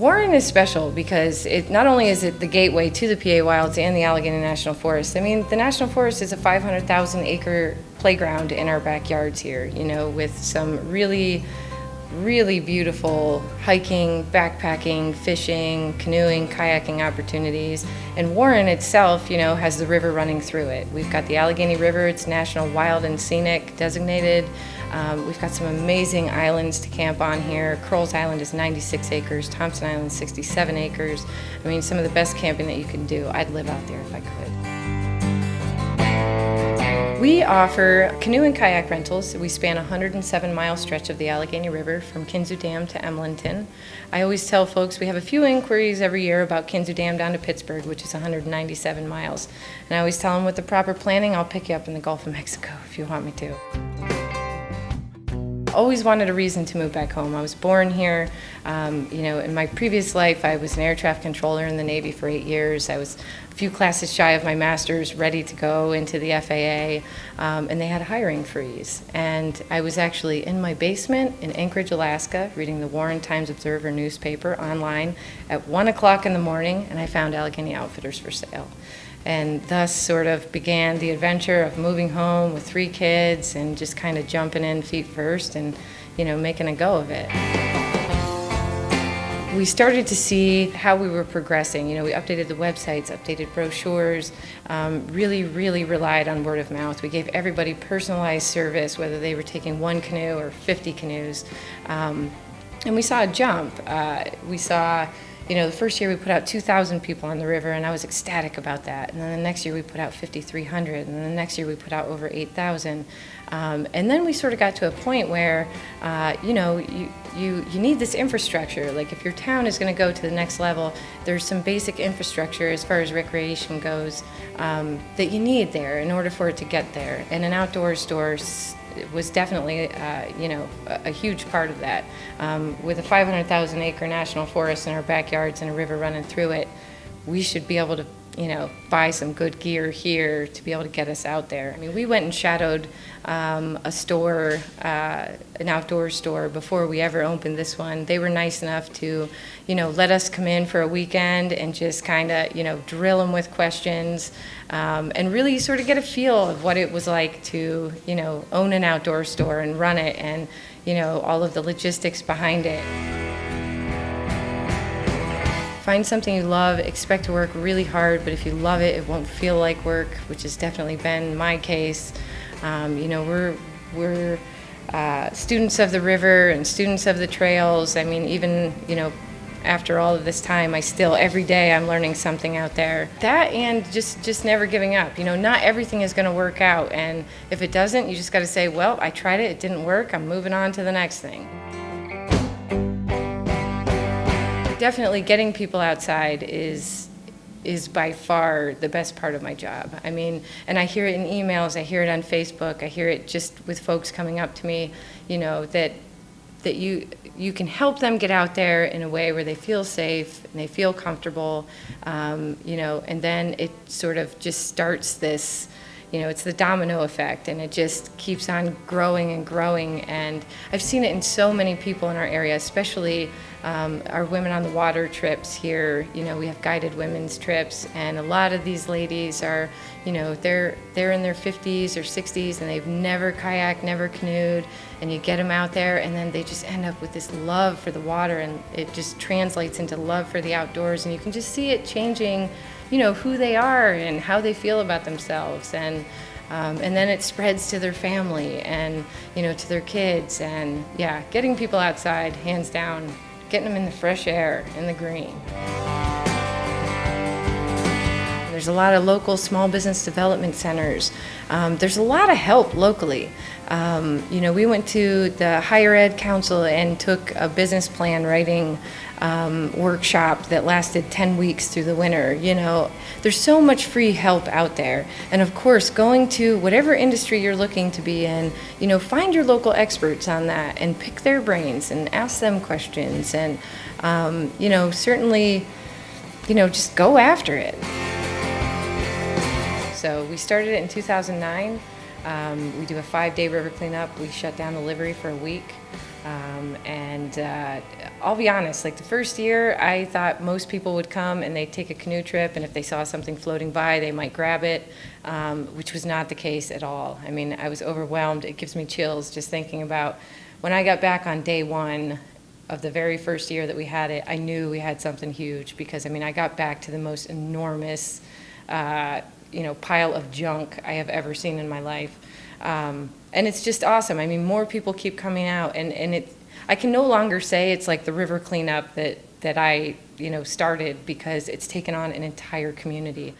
Warren is special because it not only is it the gateway to the PA Wilds and the Allegheny National Forest. I mean, the National Forest is a 500,000 acre playground in our backyards here, you know, with some really beautiful hiking, backpacking, fishing, canoeing, kayaking opportunities. And Warren itself, you know, has the river running through it. We've got the Allegheny River, it's National Wild and Scenic designated. We've got some amazing islands to camp on here. Crowell's Island is 96 acres, Thompson Island is 67 acres. I mean, some of the best camping that you can do. I'd live out there if I could. We offer canoe and kayak rentals. We span a 107-mile stretch of the Allegheny River from Kinzua Dam to Emlenton. I always tell folks we have a few inquiries every year about Kinzua Dam down to Pittsburgh, which is 197 miles. And I always tell them with the proper planning, I'll pick you up in the Gulf of Mexico if you want me to. Always wanted a reason to move back home. I was born here. You know, in my previous life, I was an air traffic controller in the Navy for 8 years. I was a few classes shy of my master's, ready to go into the FAA, and they had a hiring freeze. And I was actually in my basement in Anchorage, Alaska, reading the Warren Times-Observer newspaper online at 1 o'clock in the morning, and I found Allegheny Outfitters for sale. And thus sort of began the adventure of moving home with 3 kids and just kind of jumping in feet first and, you know, making a go of it. We started to see how we were progressing. You know, we updated the websites, updated brochures, really relied on word of mouth. We gave everybody personalized service, whether they were taking 1 canoe or 50 canoes. And we saw a jump. We saw, you know, the first year we put out 2,000 people on the river, and I was ecstatic about that. And then the next year we put out 5,300, and then the next year we put out over 8,000. And then we sort of got to a point where, you know, you need this infrastructure. Like if your town is going to go to the next level, there's some basic infrastructure as far as recreation goes that you need there in order for it to get there. And an outdoor store was definitely, you know, a huge part of that. With a 500,000 acre national forest in our backyards and a river running through it, we should be able to, you know, buy some good gear here to be able to get us out there. I mean, we went and shadowed a store, an outdoor store, before we ever opened this one. They were nice enough to, you know, let us come in for a weekend and just kind of, you know, drill them with questions and really sort of get a feel of what it was like to, you know, own an outdoor store and run it and, you know, all of the logistics behind it. Find something you love, expect to work really hard, but if you love it, it won't feel like work, which has definitely been my case. You know, we're students of the river and students of the trails. I mean, even, you know, after all of this time, every day I'm learning something out there. That and just never giving up. You know, not everything is going to work out, and if it doesn't, you just got to say, well, I tried it, it didn't work, I'm moving on to the next thing. Definitely getting people outside is by far the best part of my job. I mean, and I hear it in emails, I hear it on Facebook, I hear it just with folks coming up to me, you know, that you can help them get out there in a way where they feel safe and they feel comfortable, you know, and then it sort of just starts this, you know, it's the domino effect, and it just keeps on growing and growing. And I've seen it in so many people in our area, especially our women on the water trips here. You know, we have guided women's trips, and a lot of these ladies are, you know, they're in their 50s or 60s, and they've never kayaked, never canoed, and you get them out there, and then they just end up with this love for the water, and it just translates into love for the outdoors, and you can just see it changing, you know, who they are and how they feel about themselves, and then it spreads to their family and, you know, to their kids. And yeah, getting people outside, hands down, getting them in the fresh air, in the green. There's a lot of local small business development centers. There's a lot of help locally. You know, we went to the Higher Ed Council and took a business plan writing workshop that lasted 10 weeks through the winter. You know, there's so much free help out there. And of course, going to whatever industry you're looking to be in, you know, find your local experts on that and pick their brains and ask them questions. And, you know, certainly, you know, just go after it. So we started it in 2009. We do a 5-day river cleanup. We shut down the livery for a week. I'll be honest, like the first year, I thought most people would come and they'd take a canoe trip, and if they saw something floating by, they might grab it, which was not the case at all. I mean, I was overwhelmed. It gives me chills just thinking about when I got back on day one of the very first year that we had it. I knew we had something huge because, I mean, I got back to the most enormous, pile of junk I have ever seen in my life. And it's just awesome. I mean, more people keep coming out, and I can no longer say it's like the river cleanup that I, started, because it's taken on an entire community.